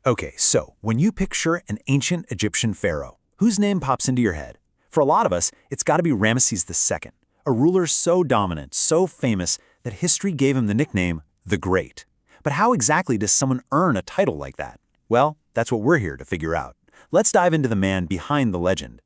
Okay, so when you picture an ancient Egyptian pharaoh, whose name pops into your head? For a lot of us, it's got to be Ramesses II, a ruler so dominant, so famous, that history gave him the nickname the Great. But how exactly does someone earn a title like that? Well, that's what we're here to figure out. Let's dive into the man behind the legend.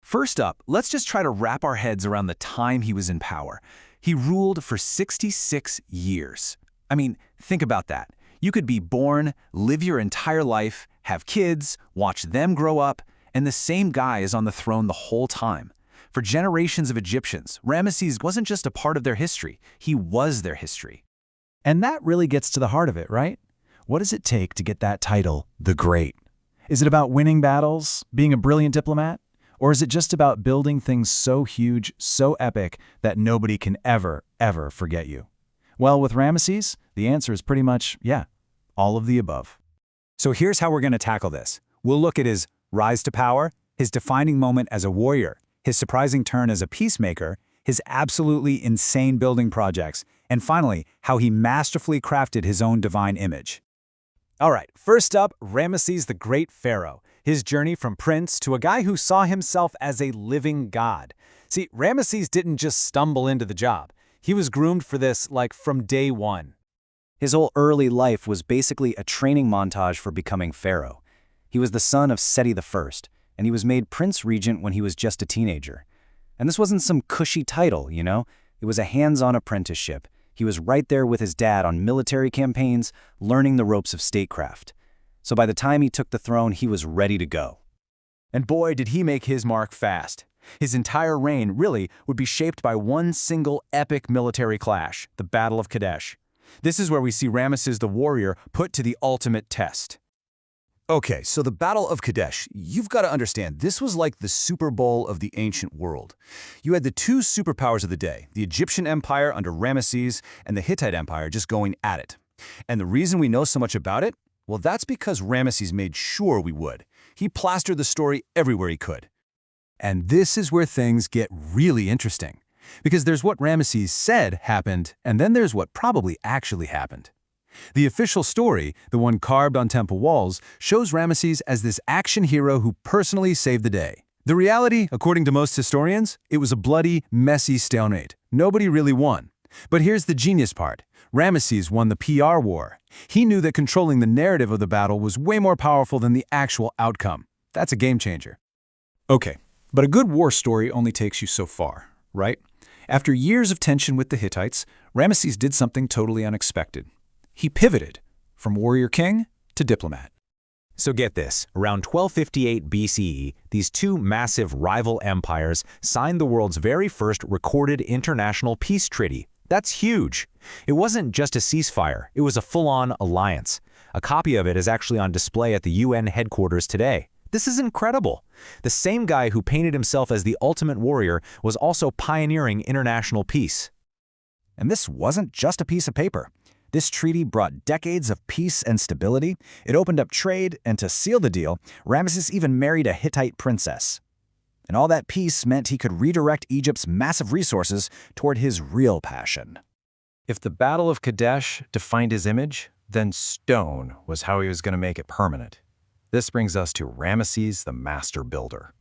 First up, let's just try to wrap our heads around the time he was in power. He ruled for 66 years. I mean, think about that. You could be born, live your entire life, have kids, watch them grow up, and the same guy is on the throne the whole time. For generations of Egyptians, Ramesses wasn't just a part of their history, he was their history. And that really gets to the heart of it, right? What does it take to get that title, the Great? Is it about winning battles, being a brilliant diplomat? Or is it just about building things so huge, so epic, that nobody can ever forget you? Well, with Ramesses, the answer is pretty much, yeah, all of the above. So here's how we're going to tackle this. We'll look at his rise to power, his defining moment as a warrior, his surprising turn as a peacemaker, his absolutely insane building projects, and finally, how he masterfully crafted his own divine image. All right, first up, Ramesses the Great Pharaoh. His journey from prince to a guy who saw himself as a living god. See, Ramesses didn't just stumble into the job. He was groomed for this, like, from day one. His whole early life was basically a training montage for becoming pharaoh. He was the son of Seti I, and he was made prince regent when he was just a teenager. And this wasn't some cushy title, you know? It was a hands-on apprenticeship. He was right there with his dad on military campaigns, learning the ropes of statecraft. So by the time he took the throne, he was ready to go. And boy, did he make his mark fast. His entire reign really would be shaped by one single epic military clash, the Battle of Kadesh. This is where we see Ramesses the warrior put to the ultimate test. Okay, so the Battle of Kadesh, you've got to understand, this was like the Super Bowl of the ancient world. You had the two superpowers of the day, the Egyptian Empire under Ramesses and the Hittite Empire just going at it. And the reason we know so much about it? Well, that's because Ramesses made sure we would. He plastered the story everywhere he could. And this is where things get really interesting. Because there's what Ramesses said happened, and then there's what probably actually happened. The official story, the one carved on temple walls, shows Ramesses as this action hero who personally saved the day. The reality, according to most historians, it was a bloody, messy stalemate. Nobody really won. But here's the genius part. Ramesses won the PR war. He knew that controlling the narrative of the battle was way more powerful than the actual outcome. That's a game changer. Okay, but a good war story only takes you so far, right? After years of tension with the Hittites, Ramesses did something totally unexpected. He pivoted from warrior king to diplomat. So get this, around 1258 BCE, these two massive rival empires signed the world's very first recorded international peace treaty. That's huge. It wasn't just a ceasefire, it was a full-on alliance. A copy of it is actually on display at the UN headquarters today. This is incredible. The same guy who painted himself as the ultimate warrior was also pioneering international peace. And this wasn't just a piece of paper. This treaty brought decades of peace and stability. It opened up trade, and to seal the deal, Ramesses even married a Hittite princess. And all that peace meant he could redirect Egypt's massive resources toward his real passion. If the Battle of Kadesh defined his image, then stone was how he was going to make it permanent. This brings us to Ramesses the Master Builder.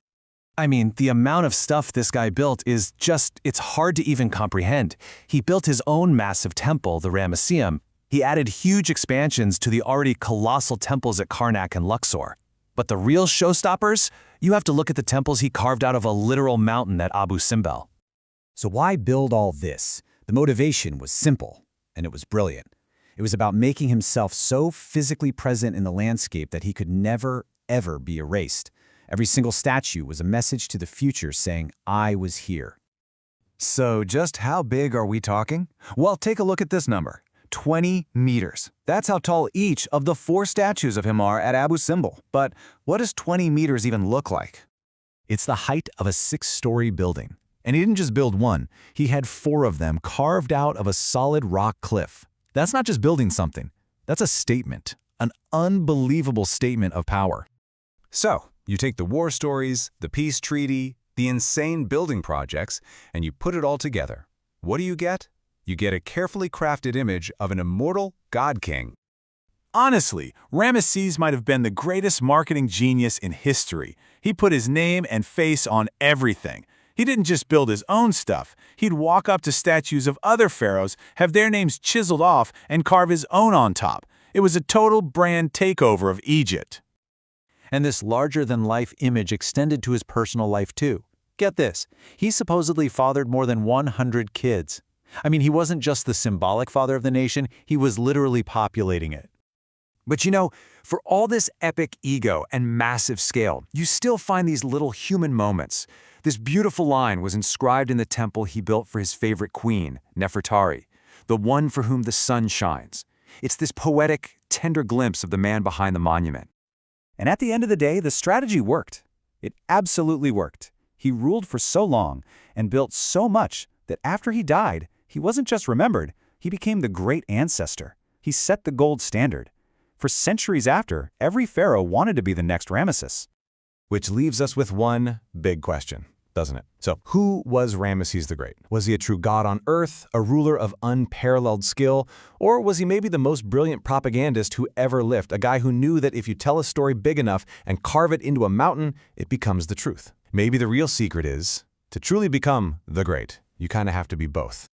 I mean, the amount of stuff this guy built is just, it's hard to even comprehend. He built his own massive temple, the Ramesseum. He added huge expansions to the already colossal temples at Karnak and Luxor. But the real showstoppers? You have to look at the temples he carved out of a literal mountain at Abu Simbel. So why build all this? The motivation was simple, and it was brilliant. It was about making himself so physically present in the landscape that he could never, ever be erased. Every single statue was a message to the future saying, I was here. So just how big are we talking? Well, take a look at this number. 20 meters. That's how tall each of the 4 statues of him are at Abu Simbel. But what does 20 meters even look like? It's the height of a 6-story building. And he didn't just build one, he had 4 of them carved out of a solid rock cliff. That's not just building something, that's a statement, an unbelievable statement of power. So, you take the war stories, the peace treaty, the insane building projects, and you put it all together. What do you get? You get a carefully crafted image of an immortal God King. Honestly, Ramesses might have been the greatest marketing genius in history. He put his name and face on everything. He didn't just build his own stuff. He'd walk up to statues of other pharaohs, have their names chiseled off, and carve his own on top. It was a total brand takeover of Egypt. And this larger-than-life image extended to his personal life too. Get this, he supposedly fathered more than 100 kids. I mean, he wasn't just the symbolic father of the nation, he was literally populating it. But you know, for all this epic ego and massive scale, you still find these little human moments. This beautiful line was inscribed in the temple he built for his favorite queen, Nefertari, the one for whom the sun shines. It's this poetic, tender glimpse of the man behind the monument. And at the end of the day, the strategy worked. It absolutely worked. He ruled for so long and built so much that after he died, he wasn't just remembered, he became the great ancestor. He set the gold standard. For centuries after, every pharaoh wanted to be the next Ramesses. Which leaves us with one big question, doesn't it? So, who was Ramesses the Great? Was he a true god on earth, a ruler of unparalleled skill, or was he maybe the most brilliant propagandist who ever lived, a guy who knew that if you tell a story big enough and carve it into a mountain, it becomes the truth? Maybe the real secret is, to truly become the great, you kind of have to be both.